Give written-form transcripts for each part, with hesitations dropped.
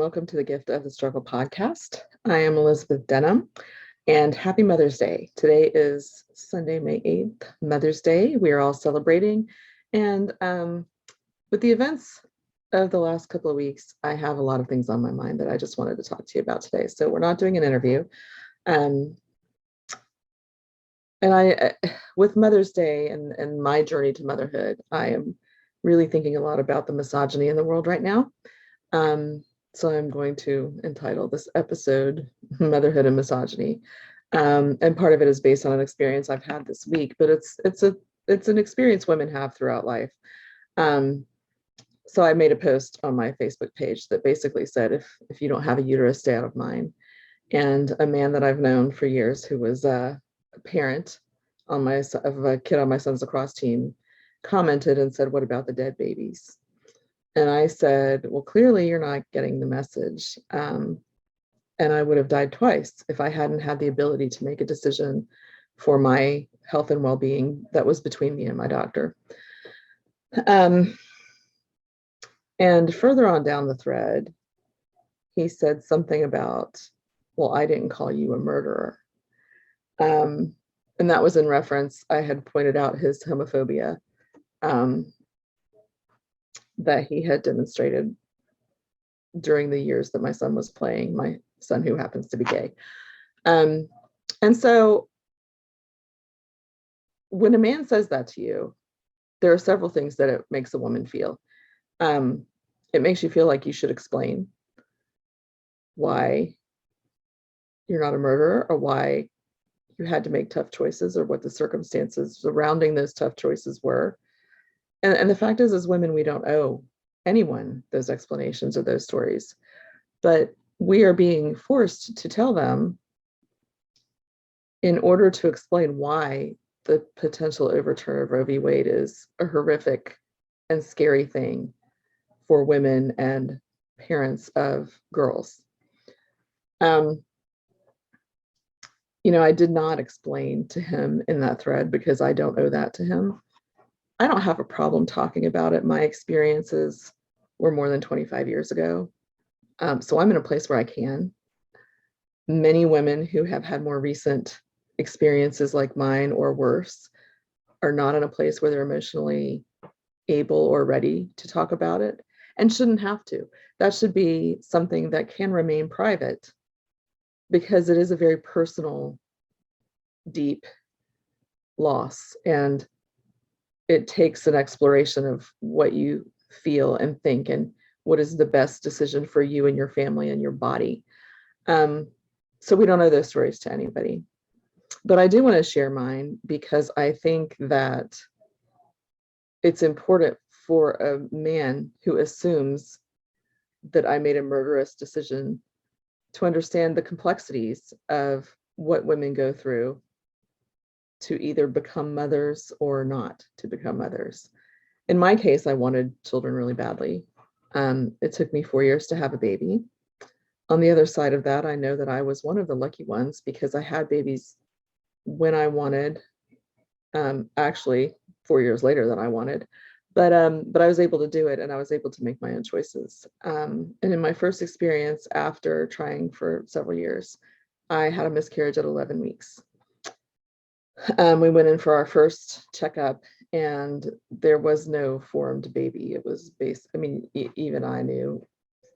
welcome to the Gift of the Struggle podcast. I am Elizabeth Denham, and happy Mother's Day. Today is Sunday, May 8th, Mother's Day. We are all celebrating, and with the events of the last couple of weeks, I have a lot of things on my mind that I just wanted to talk to you about today. So we're not doing an interview. With Mother's Day and my journey to motherhood, I am really thinking a lot about the misogyny in the world right now. So I'm going to entitle this episode Motherhood and Misogyny. And part of it is based on an experience I've had this week, but it's an experience women have throughout life. So I made a post on my Facebook page that basically said, if you don't have a uterus, stay out of mine. And a man that I've known for years, who was a parent of a kid on my son's lacrosse team, commented and said, "What about the dead babies?" And I said, "Well, clearly you're not getting the message. And I would have died twice if I hadn't had the ability to make a decision for my health and well-being that was between me and my doctor." And further on down the thread, he said something about, "Well, I didn't call you a murderer." And that was in reference, I had pointed out his homophobia that he had demonstrated during the years that my son was playing, my son who happens to be gay. And so when a man says that to you, there are several things that it makes a woman feel. It makes you feel like you should explain why you're not a murderer, or why you had to make tough choices, or what the circumstances surrounding those tough choices were. And the fact is, as women, we don't owe anyone those explanations or those stories, but we are being forced to tell them in order to explain why the potential overturn of Roe v. Wade is a horrific and scary thing for women and parents of girls. I did not explain to him in that thread because I don't owe that to him. I don't have a problem talking about it. My experiences were more than 25 years ago. So I'm in a place where I can. Many women who have had more recent experiences like mine or worse are not in a place where they're emotionally able or ready to talk about it, and shouldn't have to. That should be something that can remain private, because it is a very personal, deep loss, and it takes an exploration of what you feel and think and what is the best decision for you and your family and your body. So we don't owe those stories to anybody. But I do want to share mine because I think that it's important for a man who assumes that I made a murderous decision to understand the complexities of what women go through to either become mothers or not to become mothers. In my case, I wanted children really badly. It took me 4 years to have a baby. On the other side of that, I know that I was one of the lucky ones because I had babies when I wanted, actually 4 years later than I wanted, but I was able to do it, and I was able to make my own choices. And in my first experience, after trying for several years, I had a miscarriage at 11 weeks. We went in for our first checkup, and there was no formed baby. It was even I knew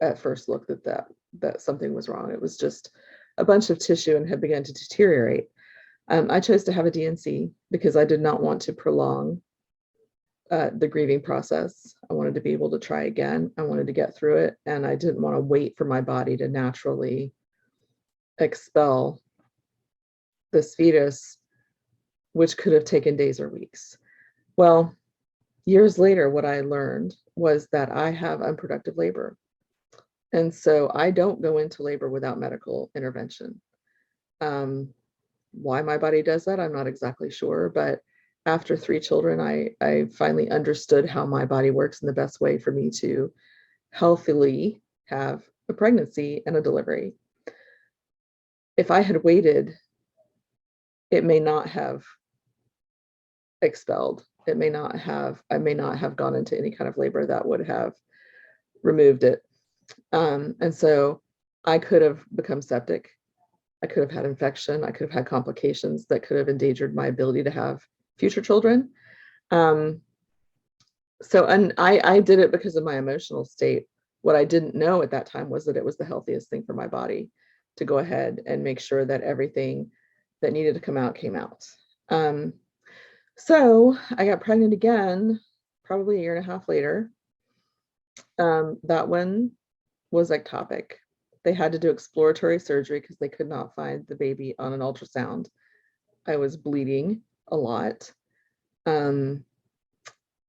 at first look that something was wrong. It was just a bunch of tissue and had begun to deteriorate. I chose to have a D&C because I did not want to prolong the grieving process. I wanted to be able to try again. I wanted to get through it, and I didn't want to wait for my body to naturally expel this fetus, which could have taken days or weeks. Well, years later, what I learned was that I have unproductive labor. And so I don't go into labor without medical intervention. Why my body does that, I'm not exactly sure, but after 3 children, I finally understood how my body works and the best way for me to healthily have a pregnancy and a delivery. If I had waited, it may not have expelled. I may not have gone into any kind of labor that would have removed it. And so I could have become septic. I could have had infection. I could have had complications that could have endangered my ability to have future children. Um, and I did it because of my emotional state. What I didn't know at that time was that it was the healthiest thing for my body to go ahead and make sure that everything that needed to come out came out. Um, so I got pregnant again, probably a year and a half later. That one was ectopic. They had to do exploratory surgery because they could not find the baby on an ultrasound. I was bleeding a lot. Um,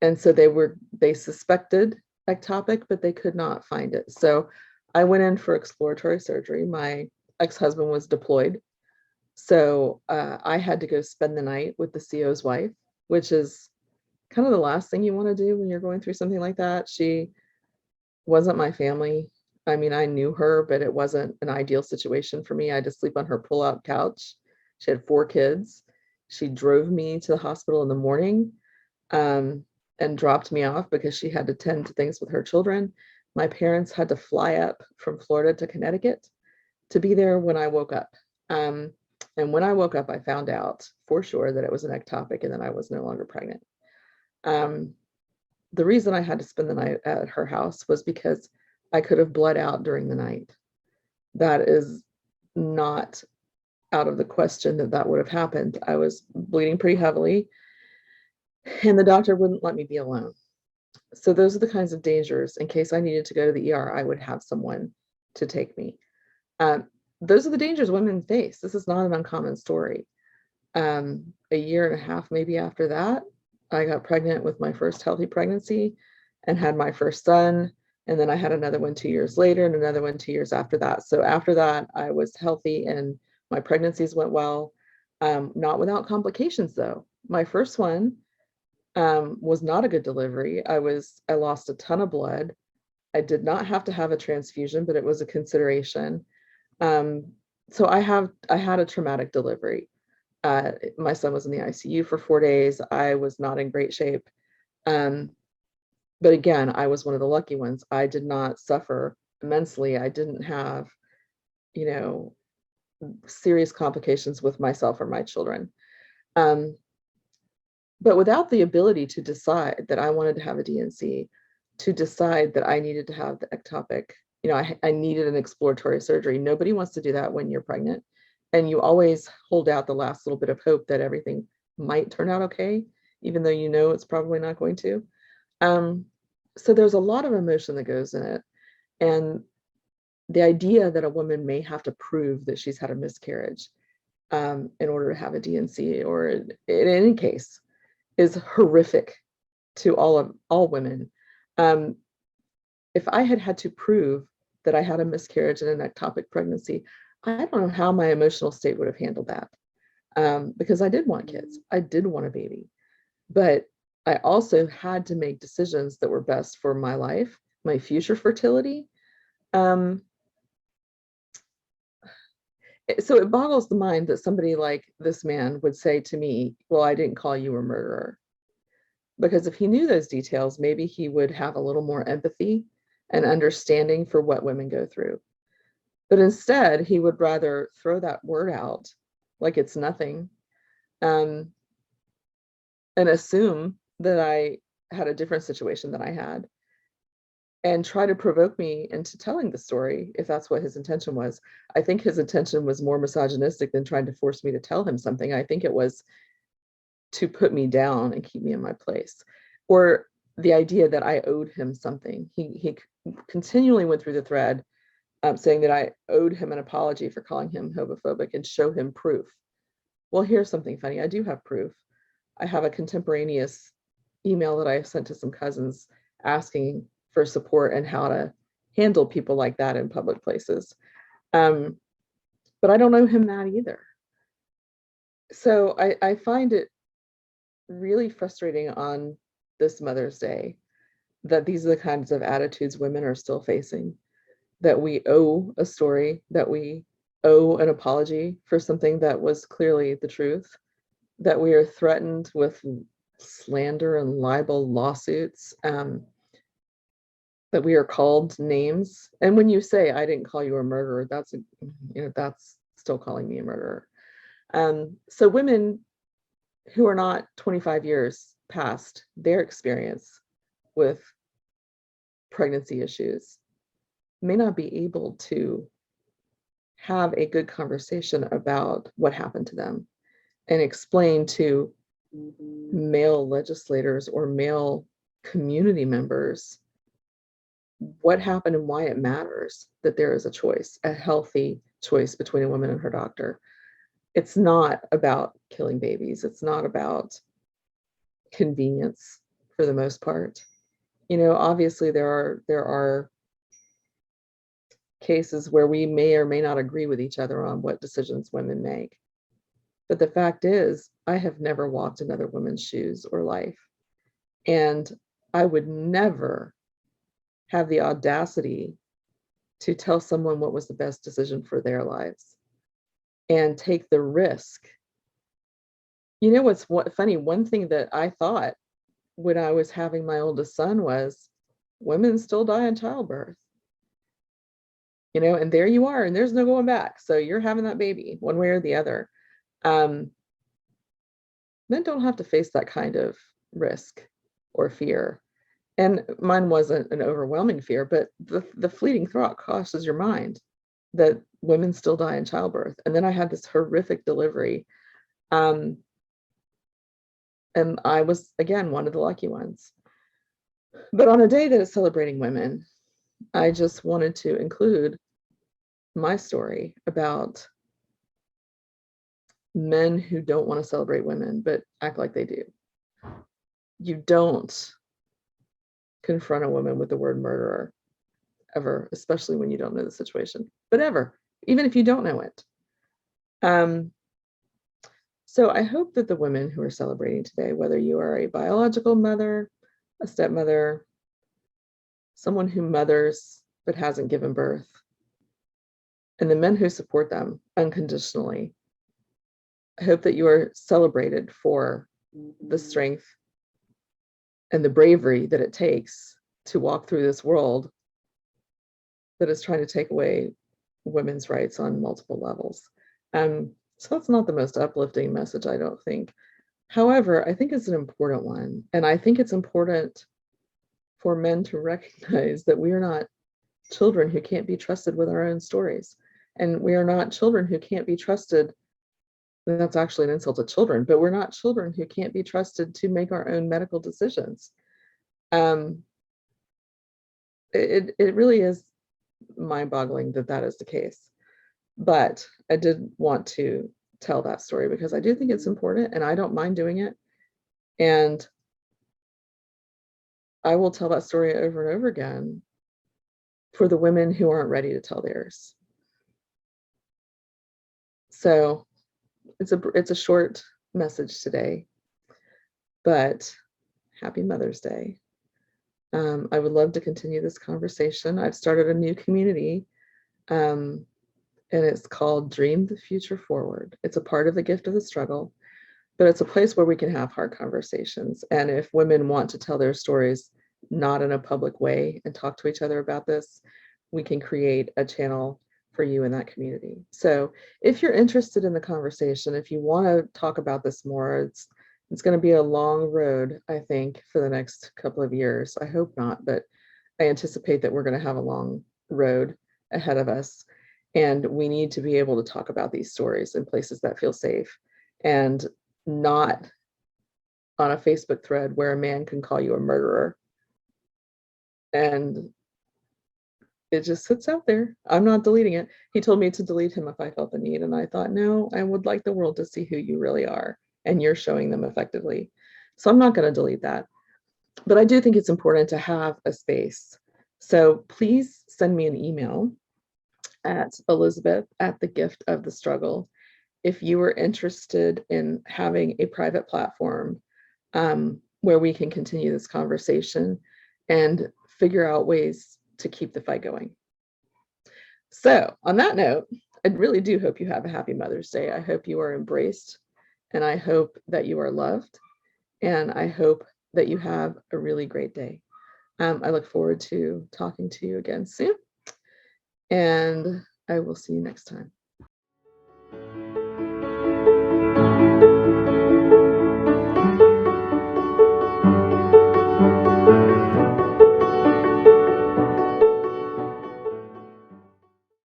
and so they suspected ectopic, but they could not find it. So I went in for exploratory surgery. My ex-husband was deployed. So I had to go spend the night with the CO's wife, which is kind of the last thing you want to do when you're going through something like that. She wasn't my family. I mean, I knew her, but it wasn't an ideal situation for me. I had to sleep on her pull-out couch. She had 4 kids. She drove me to the hospital in the morning, and dropped me off because she had to tend to things with her children. My parents had to fly up from Florida to Connecticut to be there when I woke up. And when I woke up, I found out for sure that it was an ectopic and that I was no longer pregnant. Um, the reason I had to spend the night at her house was because I could have bled out during the night. That is not out of the question that that would have happened. I was bleeding pretty heavily, and the doctor wouldn't let me be alone. So those are the kinds of dangers. In case I needed to go to the ER, I would have someone to take me. Those are the dangers women face. This is not an uncommon story. A year and a half, maybe after that, I got pregnant with my first healthy pregnancy and had my first son. And then I had another one 2 years later and another one 2 years after that. So after that, I was healthy and my pregnancies went well, not without complications though. My first one was not a good delivery. I lost a ton of blood. I did not have to have a transfusion, but it was a consideration. Um, so I had a traumatic delivery. My son was in the ICU for 4 days. I was not in great shape. Um, but again, I was one of the lucky ones. I did not suffer immensely. I didn't have, you know, serious complications with myself or my children. Um, but without the ability to decide that I wanted to have a DNC, to decide that I needed to have the ectopic, I needed an exploratory surgery. Nobody wants to do that when you're pregnant. And you always hold out the last little bit of hope that everything might turn out okay, even though you know it's probably not going to. Um, so there's a lot of emotion that goes in it. And the idea that a woman may have to prove that she's had a miscarriage in order to have a DNC, or in any case, is horrific to all women. Um, if I had had to prove that I had a miscarriage and an ectopic pregnancy, I don't know how my emotional state would have handled that. Because I did want kids, I did want a baby, but I also had to make decisions that were best for my life, my future fertility. Um, so it boggles the mind that somebody like this man would say to me, well, I didn't call you a murderer. Because if he knew those details, maybe he would have a little more empathy and understanding for what women go through. But instead, he would rather throw that word out like it's nothing, um, and assume that I had a different situation than I had, and try to provoke me into telling the story if that's what his intention was. I think his intention was more misogynistic than trying to force me to tell him something. I think it was to put me down and keep me in my place, or the idea that I owed him something. He continually went through the thread, saying that I owed him an apology for calling him homophobic and show him proof. Well, here's something funny. I do have proof. I have a contemporaneous email that I sent to some cousins asking for support and how to handle people like that in public places. Um, but I don't owe him that either. So I find it really frustrating on this Mother's Day that these are the kinds of attitudes women are still facing, that we owe a story, that we owe an apology for something that was clearly the truth, that we are threatened with slander and libel lawsuits. that we are called names. And when you say, I didn't call you a murderer, that's still calling me a murderer. So women who are not 25 years past their experience with pregnancy issues may not be able to have a good conversation about what happened to them and explain to male legislators or male community members what happened and why it matters that there is a choice, a healthy choice between a woman and her doctor. It's not about killing babies. It's not about convenience for the most part. Obviously there are cases where we may or may not agree with each other on what decisions women make. But the fact is, I have never walked another woman's shoes or life. And I would never have the audacity to tell someone what was the best decision for their lives and take the risk. What's funny? One thing that I thought when I was having my oldest son was women still die in childbirth. And there you are, and there's no going back. So you're having that baby one way or the other. Men don't have to face that kind of risk or fear. And mine wasn't an overwhelming fear, but the fleeting thought crosses your mind that women still die in childbirth. And then I had this horrific delivery. And I was, again, one of the lucky ones. But on a day that is celebrating women, I just wanted to include my story about men who don't want to celebrate women, but act like they do. You don't confront a woman with the word murderer ever, especially when you don't know the situation, but ever, even if you don't know it. So I hope that the women who are celebrating today, whether you are a biological mother, a stepmother, someone who mothers but hasn't given birth, and the men who support them unconditionally, I hope that you are celebrated for the strength and the bravery that it takes to walk through this world that is trying to take away women's rights on multiple levels. So that's not the most uplifting message, I don't think. However, I think it's an important one. And I think it's important for men to recognize that we are not children who can't be trusted with our own stories. And we are not children who can't be trusted. That's actually an insult to children, but we're not children who can't be trusted to make our own medical decisions. It really is mind-boggling that is the case. But I did want to tell that story because I do think it's important and I don't mind doing it. And I will tell that story over and over again for the women who aren't ready to tell theirs. So it's a short message today, but happy Mother's Day. I would love to continue this conversation. I've started a new community, and it's called Dream the Future Forward. It's a part of the Gift of the Struggle, but it's a place where we can have hard conversations. And if women want to tell their stories not in a public way and talk to each other about this, we can create a channel for you in that community. So if you're interested in the conversation, if you want to talk about this more, it's going to be a long road, I think, for the next couple of years. I hope not, but I anticipate that we're going to have a long road ahead of us. And we need to be able to talk about these stories in places that feel safe and not on a Facebook thread where a man can call you a murderer. And it just sits out there. I'm not deleting it. He told me to delete him if I felt the need. And I thought, no, I would like the world to see who you really are. And you're showing them effectively. So I'm not going to delete that. But I do think it's important to have a space. So please send me an email at Elizabeth@thegiftofthestruggle if you are interested in having a private platform where we can continue this conversation and figure out ways to keep the fight going. So on that note, I really do hope you have a happy Mother's Day. I hope you are embraced, and I hope that you are loved, and I hope that you have a really great day. I look forward to talking to you again soon, and I will see you next time.